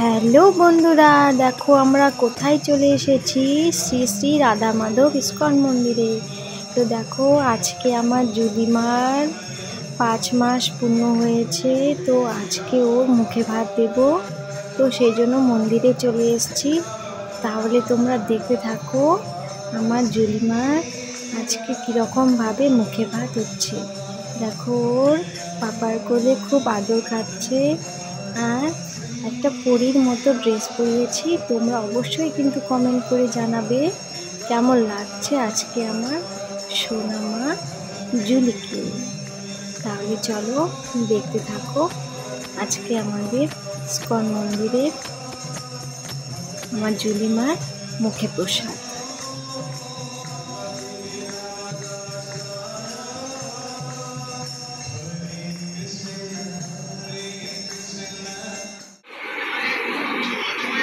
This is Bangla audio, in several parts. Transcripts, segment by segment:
হ্যালো বন্ধুরা, দেখো আমরা কোথায় চলে এসেছি, শ্রী শ্রী রাধা মাধব ইস্কন মন্দিরে। তো দেখো আজকে আমার জুলিমার 5 মাস পূর্ণ হয়েছে, তো আজকে ওর মুখে ভাত দেব, তো সেই জন্য মন্দিরে চলে এসেছি। তাহলে তোমরা দেখতে থাকো আমার জুলিমার আজকে কীরকমভাবে মুখে ভাত হচ্ছে। দেখো ওর পাপার কোলে খুব আদর খাচ্ছে, আর একটা পরীর মতো ড্রেস পরিয়েছি। তোমরা অবশ্যই কিন্তু কমেন্ট করে জানাবে কেমন লাগছে আজকে আমার সোনা মা জুলিকে। তাহলে চলো দেখতে থাকো আজকে আমাদের ইস্কন মন্দিরের আমার জুলিমার মুখে প্রসাদ।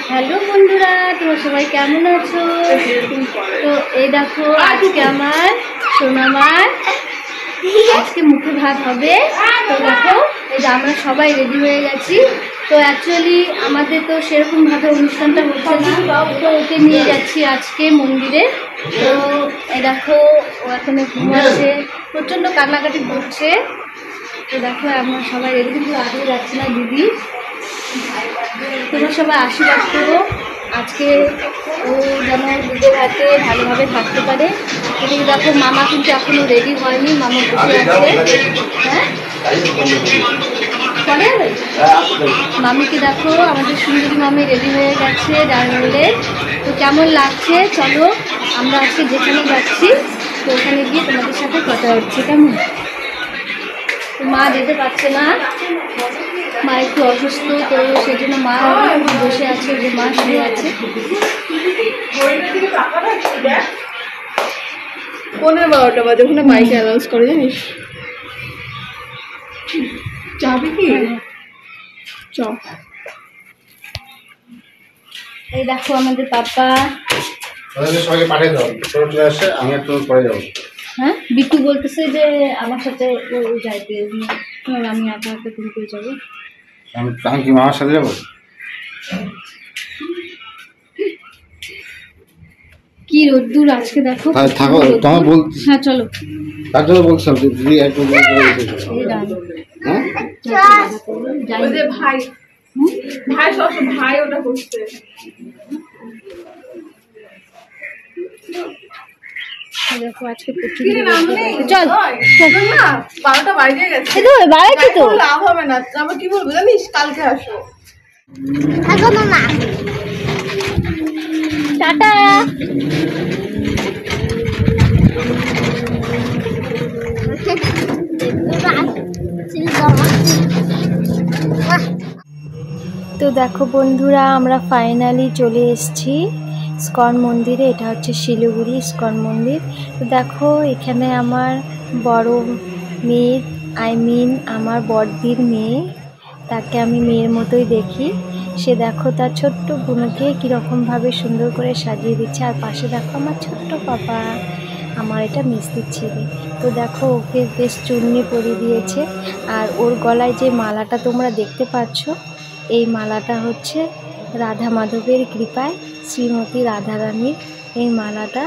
হ্যালো বন্ধুরা, তোমরা সবাই কেমন আছো? তো এই দেখো আজকে আমার সোনামার আজকে মুখে ভাত হবে। তো দেখো এই যে আমরা সবাই রেডি হয়ে গেছি। তো অ্যাকচুয়ালি আমাদের তো সেরকমভাবে অনুষ্ঠানটা হচ্ছে না, তো ওকে নিয়ে যাচ্ছি আজকে মন্দিরে। তো এই দেখো ও এখানে ঘুমাচ্ছে, প্রচণ্ড কান্নাকাটি করছে। তো দেখো আমরা সবাই রেডি, কিন্তু আগে যাচ্ছি না দিদি। তোমরা সবাই আশীর্বাদ করো আজকে ও যেন দুধে ভাতে ভালোভাবে থাকতে পারে। কিন্তু দেখো মামা কিন্তু এখনো রেডি হয়নি, মামা বসে আছে। হ্যাঁ পরে মামিকে দেখো, আমাদের সুন্দরী মামি রেডি হয়ে গেছে ড্রাইভারে। তো কেমন লাগছে চলো আমরা আজকে যেখানে যাচ্ছি তো ওখানে গিয়ে তোমাদের সাথে কথা হচ্ছে। কেমন? তো মা যেতে পারছে না, মা একটু অসুস্থ, তো সেই জন্য মা বসে আছে, যে মা শুয়ে আছে। 11:30 বাজে ওখানে বাইক অ্যানাউন্স করে, জানিস? যাবি কি? চ। এই দেখো আমাদের পাপা। সবাইকে পাঠিয়ে দাও, চলে আসছে, আমি একটু পরে যাবো। হ্যাঁ, বিট্টু বলতেছে যে আমার সাথে যাইতে, আমি আপনাকে তুমি করে যাবো। আমি কি মামার সাথে যাবো? কি রোদ্দুর আজকে দেখো। থাকো তোমার বল। হ্যাঁ চলো, তার জন্য বলছিলাম যে দিদি একটু ভাই ভাই সব ভাই ওটা করছে। দেখো আজকে চল না, 12টা বাজে গেছে, তো লাভ হবে না। আমরা কি বলবো জানিস, কালকে আসো। টাটা। তো দেখো বন্ধুরা, আমরা ফাইনালি চলে এসেছি ইস্কন মন্দিরে। এটা হচ্ছে শিলিগুড়ি ইস্কন মন্দির। তো দেখো এখানে আমার বড় মেয়ে, আমার বড়দির মেয়ে, তাকে আমি মেয়ের মতোই দেখি। সে দেখো তার ছোট্ট বোনকে কীরকমভাবে সুন্দর করে সাজিয়ে দিচ্ছে। আর পাশে দেখো আমার ছোট্ট পাপা, আমার এটা মিষ্টির ছেলে। তো দেখো ওকে বেশ চুন্নি পরিয়ে দিয়েছে। আর ওর গলায় যে মালাটা তোমরা দেখতে পাচ্ছ, এই মালাটা হচ্ছে রাধা মাধবের কৃপায় শ্রীমতী রাধারানীর এই মালাটা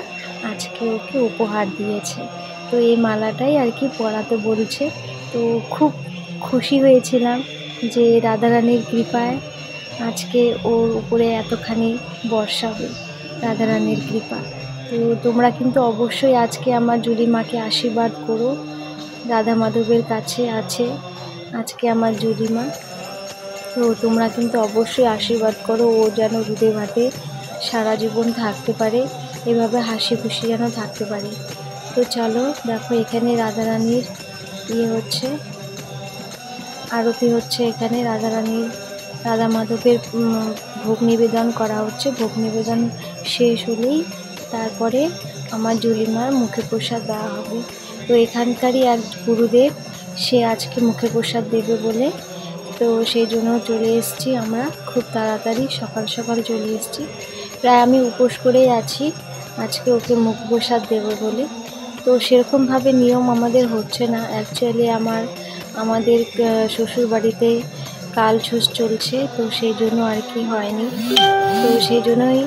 আজকে ওকে উপহার দিয়েছে। তো এই মালাটাই আর কি পরাতে বলছে। তো খুব খুশি হয়েছিলাম যে রাধারানীর কৃপায় আজকে ওর উপরে এতখানি বর্ষাবে রাধারানীর কৃপা। তো তোমরা কিন্তু অবশ্যই আজকে আমার জুলিমাকে আশীর্বাদ করো। রাধা মাধবের কাছে আছে আজকে আমার জুলিমা। তো তোমরা কিন্তু অবশ্যই আশীর্বাদ করো, ও যেন দুধে ভাতে সারা জীবন থাকতে পারে, এভাবে হাসি খুশি যেন থাকতে পারে। তো চলো দেখো এখানে রাধারানীর হচ্ছে আরতি হচ্ছে। এখানে রাধা মাধবের ভোগ নিবেদন করা হচ্ছে। ভোগ নিবেদন শেষ হলেই তারপরে আমার জুলিমার মুখে প্রসাদ দেওয়া হবে। তো এখানকারই এক গুরুদেব, সে আজকে মুখে প্রসাদ দেবে বলে, তো সেই জন্য চলে এসেছি আমরা খুব তাড়াতাড়ি, সকাল সকাল চলে এসেছি। প্রায় আমি উপোস করেই আছি আজকে ওকে মুখ প্রসাদ দেবো বলে। তো সেরকমভাবে নিয়ম আমাদের হচ্ছে না। অ্যাকচুয়ালি আমাদের শ্বশুর বাড়িতে কালছুস চলছে, তো সেই জন্য আর কি হয়নি। তো সেই জন্যই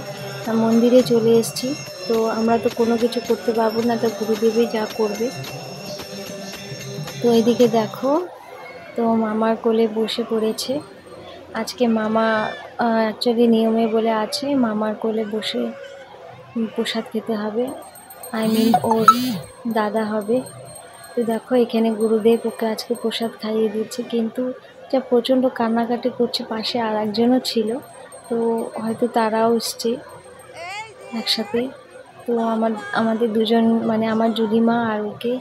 মন্দিরে চলে এসেছি। তো আমরা তো কোনো কিছু করতে পারবো না, তো গুরুদেবই যা করবে। তো এদিকে দেখো, তো মামার কোলে বসে পড়েছে। আজকে মামা অ্যাকচুয়ালি নিয়মে বলে আছে মামার কোলে বসে প্রসাদ খেতে হবে, আই মিন ওর দাদা হবে। তো দেখো এখানে গুরুদেব ওকে আজকে প্রসাদ খাইয়ে দিচ্ছে, কিন্তু যা প্রচণ্ড কান্নাকাটি করছে। পাশে আর একজনও ছিল, তো হয়তো তারাও এসছে একসাথে। তো আমাদের দুজন মানে আমার জুলিমা আর ওকে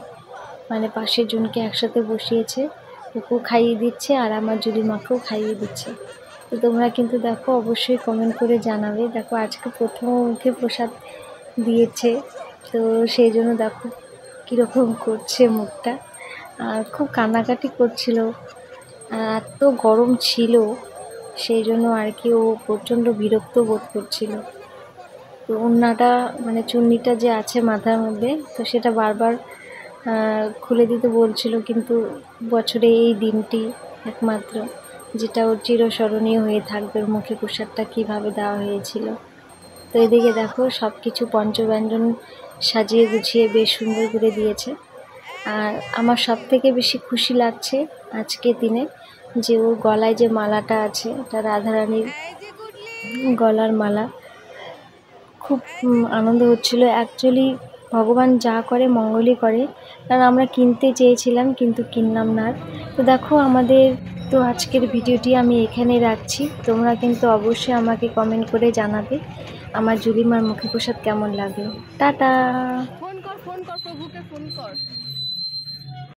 মানে পাশের জনকে একসাথে বসিয়েছে, ওকেও খাইয়ে দিচ্ছে আর আমার জুলিমাকেও খাইয়ে দিচ্ছে। তো তোমরা কিন্তু দেখো অবশ্যই কমেন্ট করে জানাবে। দেখো আজকে প্রথম মুখে প্রসাদ দিয়েছে, তো সেই জন্য দেখো কীরকম করছে মুখটা, আর খুব কান্নাকাটি করছিল। এত গরম ছিল সেই জন্য আর কি ও প্রচণ্ড বিরক্ত বোধ করছিল। তো ওড়নাটা মানে চুন্নিটা যে আছে মাথার মধ্যে, তো সেটা বারবার খুলে দিতে বলছিল, কিন্তু বছরে এই দিনটি একমাত্র যেটা ওর চিরস্মরণীয় হয়ে থাকবে, ওর মুখে প্রসাদটা কীভাবে দেওয়া হয়েছিল। তো এদিকে দেখো সব কিছু পঞ্চব্যঞ্জন সাজিয়ে গুছিয়ে বেশ সুন্দর করে দিয়েছে। আর আমার সব থেকে বেশি খুশি লাগছে আজকের দিনে যে ওর গলায় যে মালাটা আছে, এটা রাধারানীর গলার মালা। খুব আনন্দ হচ্ছিল। অ্যাকচুয়ালি ভগবান যা করে মঙ্গলই করে, কারণ আমরা কিনতে চেয়েছিলাম কিন্তু কিনলাম না। তো দেখো আমাদের তো আজকের ভিডিওটি আমি এখানে রাখছি। তোমরা কিন্তু অবশ্যই আমাকে কমেন্ট করে জানাবে আমার জুলিমার মুখে প্রসাদ কেমন লাগলো। টাটা। ফোন কর প্রভুকে ফোন কর।